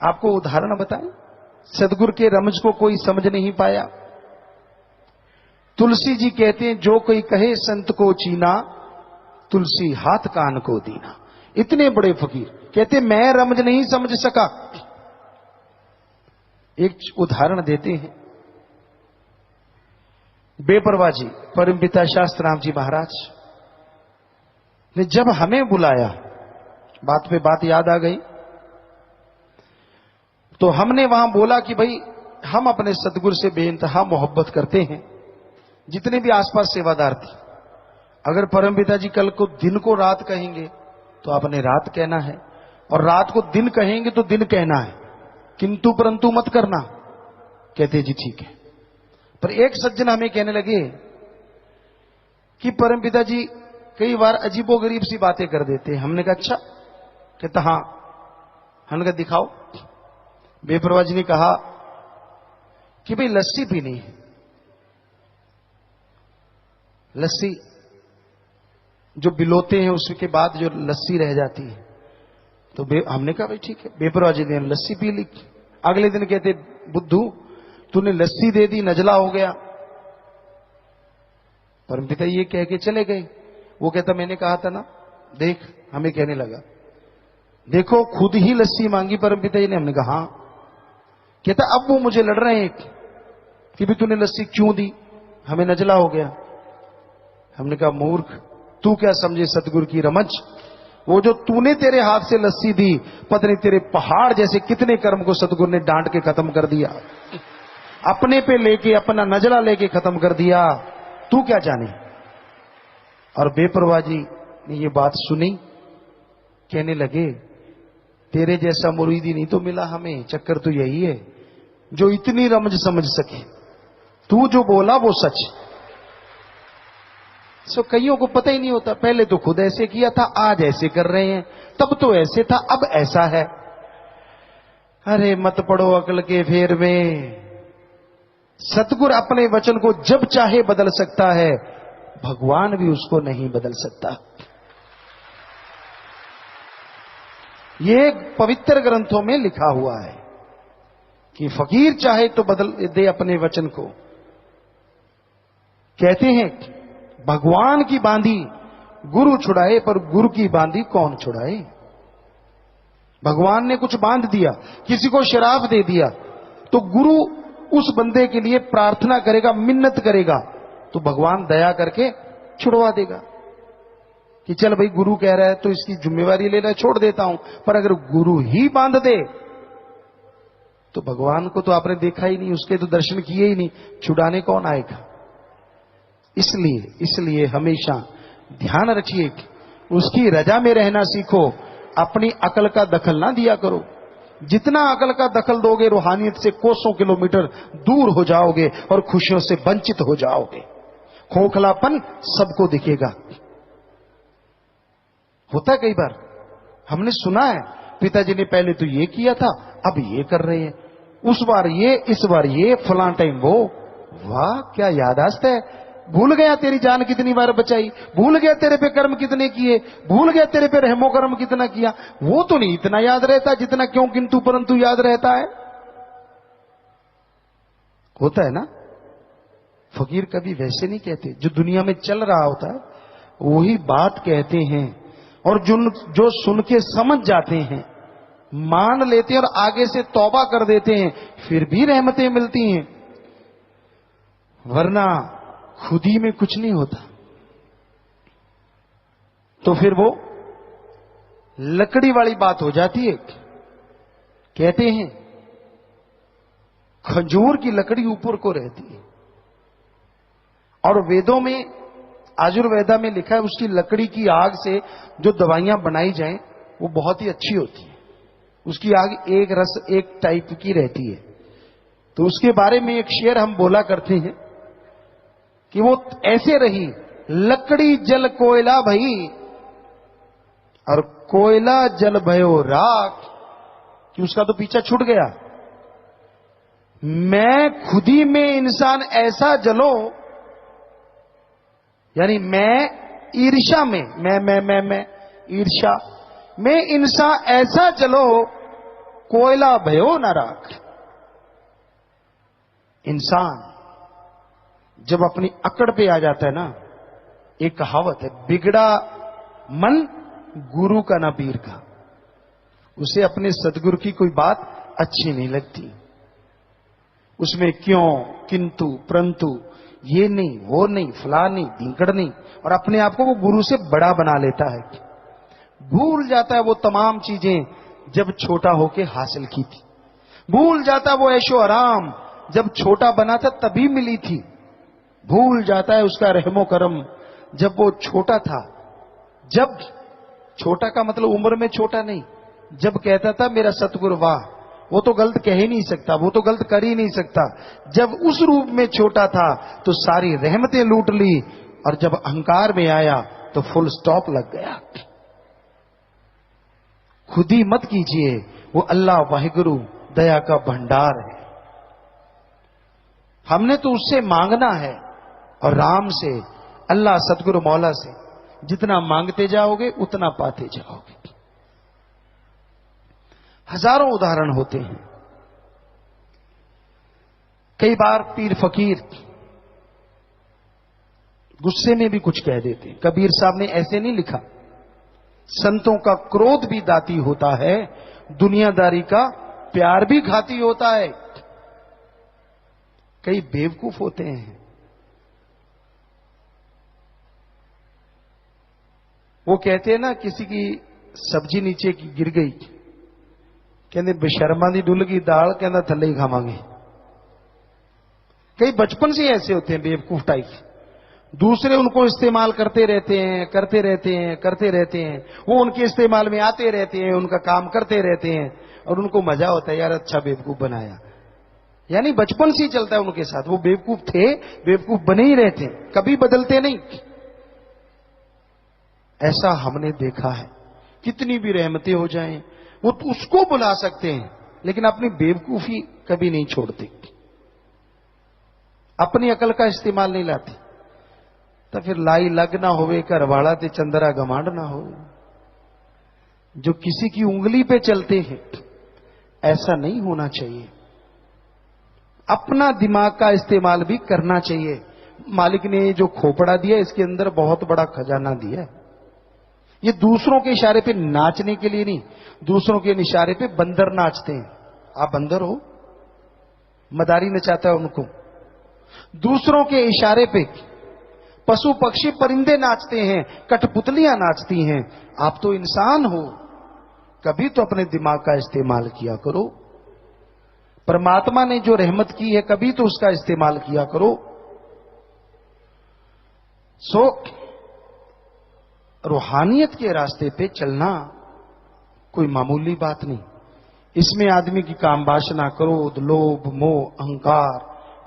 आपको उदाहरण बताएं, सदगुरु के रमज को कोई समझ नहीं पाया। तुलसी जी कहते हैं, जो कोई कहे संत को चीना, तुलसी हाथ कान को दीना। इतने बड़े फकीर कहते मैं रमज नहीं समझ सका। एक उदाहरण देते हैं, बेपरवाह जी परमपिता शास्त्राम जी महाराज ने जब हमें बुलाया, बात पे बात याद आ गई, तो हमने वहां बोला कि भाई हम अपने सदगुरु से बेइंतहा मोहब्बत करते हैं। जितने भी आसपास सेवादार थे, अगर परमपिता जी कल को दिन को रात कहेंगे तो आपने रात कहना है, और रात को दिन कहेंगे तो दिन कहना है, किंतु परंतु मत करना। कहते जी ठीक है। पर एक सज्जन हमें कहने लगे कि परमपिता जी कई बार अजीबोगरीब सी बातें कर देते हैं। हमने कहा अच्छा। कहता हां। हमने कहा दिखाओ। बेपरवाह जी ने कहा कि भाई लस्सी पीनी है। लस्सी जो बिलोते हैं उसके बाद जो लस्सी रह जाती है, तो हमने कहा भाई ठीक है। बेपरवाह जी ने लस्सी पी ली। अगले दिन कहते बुद्धू तूने लस्सी दे दी, नजला हो गया। परमपिता ये कह के चले गए। वो कहता मैंने कहा था ना, देख हमें कहने लगा, देखो खुद ही लस्सी मांगी परमपिता जी ने। हमने कहा हां। कहता अब वो मुझे लड़ रहे हैं कि भी तूने लस्सी क्यों दी, हमें नजला हो गया। हमने कहा मूर्ख, तू क्या समझे सतगुरु की रमज। वो जो तूने तेरे हाथ से लस्सी दी, पता नहीं तेरे पहाड़ जैसे कितने कर्म को सतगुरु ने डांट के खत्म कर दिया, अपने पे लेके अपना नजला लेके खत्म कर दिया, तू क्या जाने। और बेपरवाह जी ने ये बात सुनी, कहने लगे तेरे जैसा मुरीदी नहीं तो मिला हमें। चक्कर तो यही है जो इतनी रमज समझ सके। तू जो बोला वो सच। सो कईयों को पता ही नहीं होता, पहले तो खुद ऐसे किया था, आज ऐसे कर रहे हैं, तब तो ऐसे था, अब ऐसा है। अरे मत पड़ो अकल के फेर में। सतगुरु अपने वचन को जब चाहे बदल सकता है, भगवान भी उसको नहीं बदल सकता। ये पवित्र ग्रंथों में लिखा हुआ है कि फकीर चाहे तो बदल दे अपने वचन को। कहते हैं भगवान की बांधी गुरु छुड़ाए, पर गुरु की बांधी कौन छुड़ाए। भगवान ने कुछ बांध दिया, किसी को शराब दे दिया, तो गुरु उस बंदे के लिए प्रार्थना करेगा, मिन्नत करेगा, तो भगवान दया करके छुड़वा देगा कि चल भाई गुरु कह रहा है तो इसकी जिम्मेवारी ले ले, छोड़ देता हूं। पर अगर गुरु ही बांध दे तो भगवान को तो आपने देखा ही नहीं, उसके तो दर्शन किए ही नहीं, छुड़ाने कौन आएगा। इसलिए हमेशा ध्यान रखिए, उसकी रजा में रहना सीखो, अपनी अकल का दखल ना दिया करो। जितना अकल का दखल दोगे, रूहानियत से कोसों किलोमीटर दूर हो जाओगे और खुशियों से वंचित हो जाओगे। खोखलापन सबको दिखेगा। होता कई बार हमने सुना है, पिताजी ने पहले तो ये किया था, अब ये कर रहे हैं, उस बार ये, इस बार ये, फलां टाइम वो। वाह क्या यादाश्त है। भूल गया तेरी जान कितनी बार बचाई, भूल गया तेरे पे कर्म कितने किए, भूल गया तेरे पे रहमो कर्म कितना किया। वो तो नहीं इतना याद रहता जितना क्यों किंतु परंतु याद रहता है। होता है ना। फकीर कभी वैसे नहीं कहते, जो दुनिया में चल रहा होता है वही बात कहते हैं, और जो सुन के समझ जाते हैं, मान लेते हैं और आगे से तौबा कर देते हैं, फिर भी रहमतें मिलती हैं। वरना खुद ही में कुछ नहीं होता। तो फिर वो लकड़ी वाली बात हो जाती है। कहते हैं खजूर की लकड़ी ऊपर को रहती है, और वेदों में, आयुर्वेदा में लिखा है उसकी लकड़ी की आग से जो दवाइयां बनाई जाएं वो बहुत ही अच्छी होती है। उसकी आग एक रस एक टाइप की रहती है। तो उसके बारे में एक शेर हम बोला करते हैं कि वो ऐसे रही, लकड़ी जल कोयला भई और कोयला जल भयो राख, कि उसका तो पीछा छूट गया। मैं खुदी में इंसान ऐसा जलो, यानी मैं ईर्ष्या में, मैं ईर्ष्या में इंसान ऐसा जलो, कोयला भयो न राख। इंसान जब अपनी अकड़ पे आ जाता है ना, एक कहावत है, बिगड़ा मन गुरु का ना पीर का। उसे अपने सदगुरु की कोई बात अच्छी नहीं लगती, उसमें क्यों, किंतु, परंतु, ये नहीं, वो नहीं, फला नहीं, ढींकड़ नहीं, और अपने आप को वो गुरु से बड़ा बना लेता है। भूल जाता है वो तमाम चीजें जब छोटा होके हासिल की थी। भूल जाता वो ऐशो आराम जब छोटा बना था तभी मिली थी। भूल जाता है उसका रहमो करम जब वो छोटा था। जब छोटा का मतलब उम्र में छोटा नहीं, जब कहता था मेरा सतगुरु वाह, वो तो गलत कह ही नहीं सकता, वो तो गलत कर ही नहीं सकता। जब उस रूप में छोटा था तो सारी रहमतें लूट ली, और जब अहंकार में आया तो फुल स्टॉप लग गया। खुद ही मत कीजिए, वो अल्लाह वाहिगुरु दया का भंडार है। हमने तो उससे मांगना है, और राम से, अल्लाह सतगुरु मौला से जितना मांगते जाओगे उतना पाते जाओगे। हजारों उदाहरण होते हैं। कई बार पीर फकीर गुस्से में भी कुछ कह देते हैं। कबीर साहब ने ऐसे नहीं लिखा, संतों का क्रोध भी दाती होता है, दुनियादारी का प्यार भी घाती होता है। कई बेवकूफ होते हैं, वो कहते हैं ना, किसी की सब्जी नीचे की गिर गई, कहते बेशर्मा दी डुल गई दाल, कहना थल्ले ही खावांगे। कई बचपन से ऐसे होते हैं बेवकूफ टाइप, दूसरे उनको इस्तेमाल करते रहते हैं, करते रहते हैं, करते रहते हैं। वो उनके इस्तेमाल में आते रहते हैं, उनका काम करते रहते हैं, और उनको मजा होता है, यार अच्छा बेवकूफ बनाया। यानी बचपन से ही चलता है उनके साथ। वो बेवकूफ थे, बेवकूफ बने ही रहते, कभी बदलते नहीं। ऐसा हमने देखा है। कितनी भी रहमतें हो जाएं, वो तो उसको बुला सकते हैं, लेकिन अपनी बेवकूफी कभी नहीं छोड़ते, अपनी अकल का इस्तेमाल नहीं लाते। तो फिर लाई लग ना होवे, करवाड़ा ते चंदरा गमांड ना हो। जो किसी की उंगली पे चलते हैं, ऐसा नहीं होना चाहिए। अपना दिमाग का इस्तेमाल भी करना चाहिए। मालिक ने जो खोपड़ा दिया, इसके अंदर बहुत बड़ा खजाना दिया है। ये दूसरों के इशारे पे नाचने के लिए नहीं, दूसरों के इशारे पे बंदर नाचते हैं। आप बंदर हो, मदारी नचाता है उनको। दूसरों के इशारे पे पशु पक्षी परिंदे नाचते हैं, कठपुतलियां नाचती हैं। आप तो इंसान हो, कभी तो अपने दिमाग का इस्तेमाल किया करो। परमात्मा ने जो रहमत की है, कभी तो उसका इस्तेमाल किया करो। रूहानियत के रास्ते पे चलना कोई मामूली बात नहीं। इसमें आदमी की काम वासना, क्रोध, लोभ, मोह, अहंकार,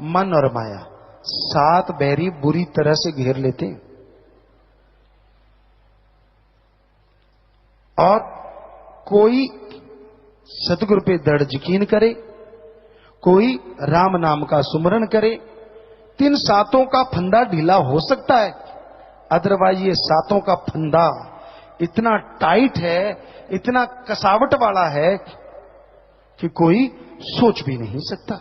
मन और माया, 7 बैरी बुरी तरह से घेर लेते हैं। और कोई सतगुरु पे दृढ़ यकीन करे, कोई राम नाम का सुमरण करे, 3 सातों का फंदा ढीला हो सकता है। अदरवाइज ये 7 का फंदा इतना टाइट है, इतना कसावट वाला है कि कोई सोच भी नहीं सकता।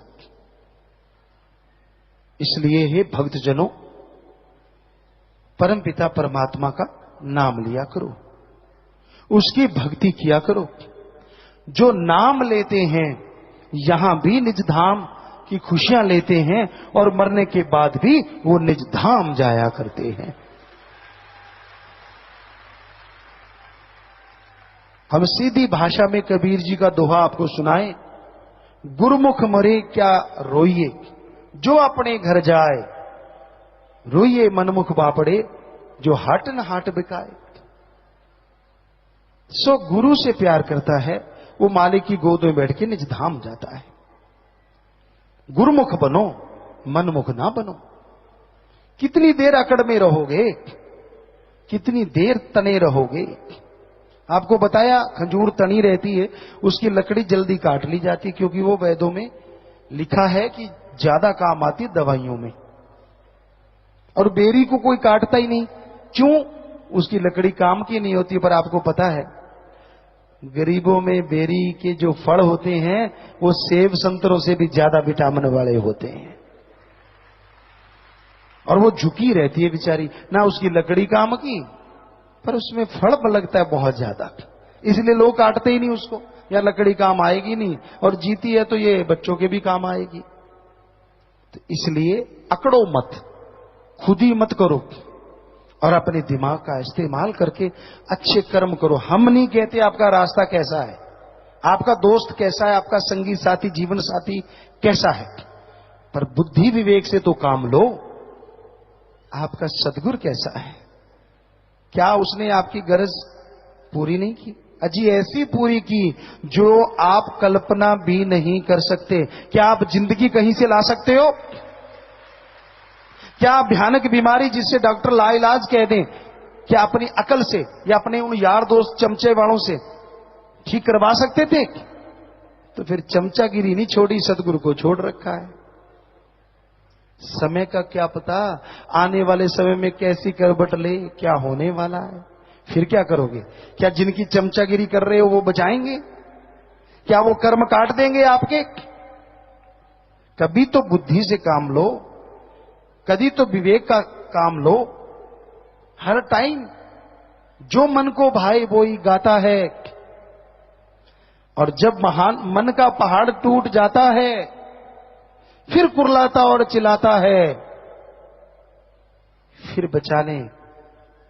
इसलिए हे भक्तजनों, परमपिता परमात्मा का नाम लिया करो, उसकी भक्ति किया करो। जो नाम लेते हैं यहां भी निज धाम की खुशियां लेते हैं, और मरने के बाद भी वो निज धाम जाया करते हैं। हम सीधी भाषा में कबीर जी का दोहा आपको सुनाएं। गुरुमुख मरे क्या रोइए, जो अपने घर जाए, रोइए मनमुख बापड़े, जो हाट न हाट बिकाए। सो गुरु से प्यार करता है, वो मालिक की गोद में बैठ के निज धाम जाता है। गुरुमुख बनो, मनमुख ना बनो। कितनी देर अकड़ में रहोगे, कितनी देर तने रहोगे। आपको बताया, खजूर तनी रहती है, उसकी लकड़ी जल्दी काट ली जाती, क्योंकि वो वेदों में लिखा है कि ज्यादा काम आती दवाइयों में। और बेरी को कोई काटता ही नहीं, क्यों? उसकी लकड़ी काम की नहीं होती। पर आपको पता है, गरीबों में बेरी के जो फल होते हैं वो सेब संतरों से भी ज्यादा विटामिन वाले होते हैं। और वो झुकी रहती है बेचारी, ना उसकी लकड़ी काम की, पर उसमें फल लगता है बहुत ज्यादा, इसलिए लोग काटते ही नहीं उसको। या लकड़ी काम आएगी नहीं, और जीती है तो ये बच्चों के भी काम आएगी। तो इसलिए अकड़ो मत, खुद ही मत करो, और अपने दिमाग का इस्तेमाल करके अच्छे कर्म करो। हम नहीं कहते आपका रास्ता कैसा है, आपका दोस्त कैसा है, आपका संगी साथी जीवन साथी कैसा है, पर बुद्धि विवेक से तो काम लो। आपका सदगुरु कैसा है, क्या उसने आपकी गरज पूरी नहीं की? अजी ऐसी पूरी की जो आप कल्पना भी नहीं कर सकते। क्या आप जिंदगी कहीं से ला सकते हो? क्या भयानक बीमारी जिससे डॉक्टर लाइलाज कह दें, क्या अपनी अकल से या अपने उन यार दोस्त चमचे वालों से ठीक करवा सकते थे? तो फिर चमचागिरी नहीं छोड़ी, सदगुरु को छोड़ रखा है। समय का क्या पता, आने वाले समय में कैसी करवट ले, क्या होने वाला है। फिर क्या करोगे? क्या जिनकी चमचागिरी कर रहे हो वो बचाएंगे? क्या वो कर्म काट देंगे आपके? कभी तो बुद्धि से काम लो, कभी तो विवेक का काम लो। हर टाइम जो मन को भाए वो ही गाता है, और जब महान मन का पहाड़ टूट जाता है फिर कुर्लाता और चिल्लाता है। फिर बचाने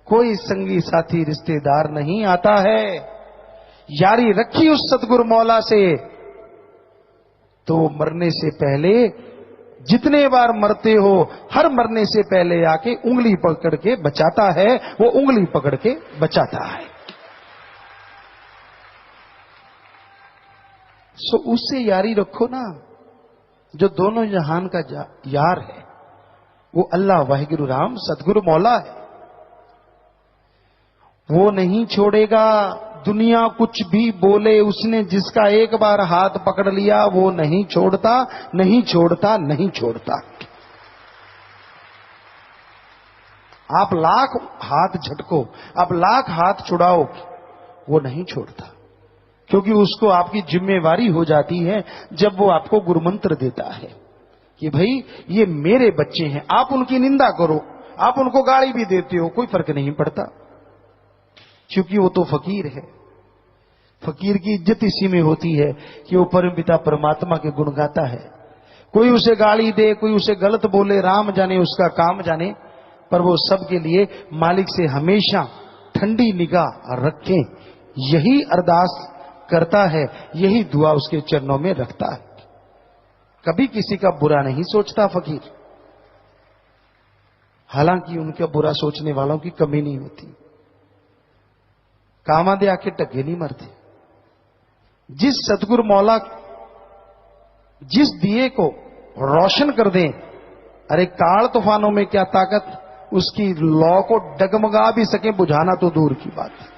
कोई संगी साथी रिश्तेदार नहीं आता है। यारी रखी उस सतगुरु मौला से तो मरने से पहले, जितने बार मरते हो, हर मरने से पहले आके उंगली पकड़ के बचाता है। वो उंगली पकड़ के बचाता है। सो उससे यारी रखो ना, जो दोनों जहान का यार है। वो अल्लाह वाहिगुरु राम सतगुरु मौला है। वो नहीं छोड़ेगा, दुनिया कुछ भी बोले, उसने जिसका एक बार हाथ पकड़ लिया वो नहीं छोड़ता, नहीं छोड़ता, नहीं छोड़ता। आप लाख हाथ झटको, आप लाख हाथ छुड़ाओ, वो नहीं छोड़ता। क्योंकि उसको आपकी जिम्मेवारी हो जाती है जब वो आपको गुरुमंत्र देता है कि भाई ये मेरे बच्चे हैं। आप उनकी निंदा करो, आप उनको गाली भी देते हो, कोई फर्क नहीं पड़ता, क्योंकि वो तो फकीर है। फकीर की इज्जत इसी में होती है कि वो परमपिता परमात्मा के गुण गाता है। कोई उसे गाली दे, कोई उसे गलत बोले, राम जाने उसका काम जाने, पर वो सबके लिए मालिक से हमेशा ठंडी निगाह रखें, यही अरदास करता है, यही दुआ उसके चरणों में रखता है। कभी किसी का बुरा नहीं सोचता फकीर, हालांकि उनका बुरा सोचने वालों की कमी नहीं होती। कामादे आके टके नहीं मरते। जिस सतगुरु मौला जिस दिए को रोशन कर दें, अरे काल तूफानों में क्या ताकत, उसकी लौ को डगमगा भी सके बुझाना तो दूर की बात है।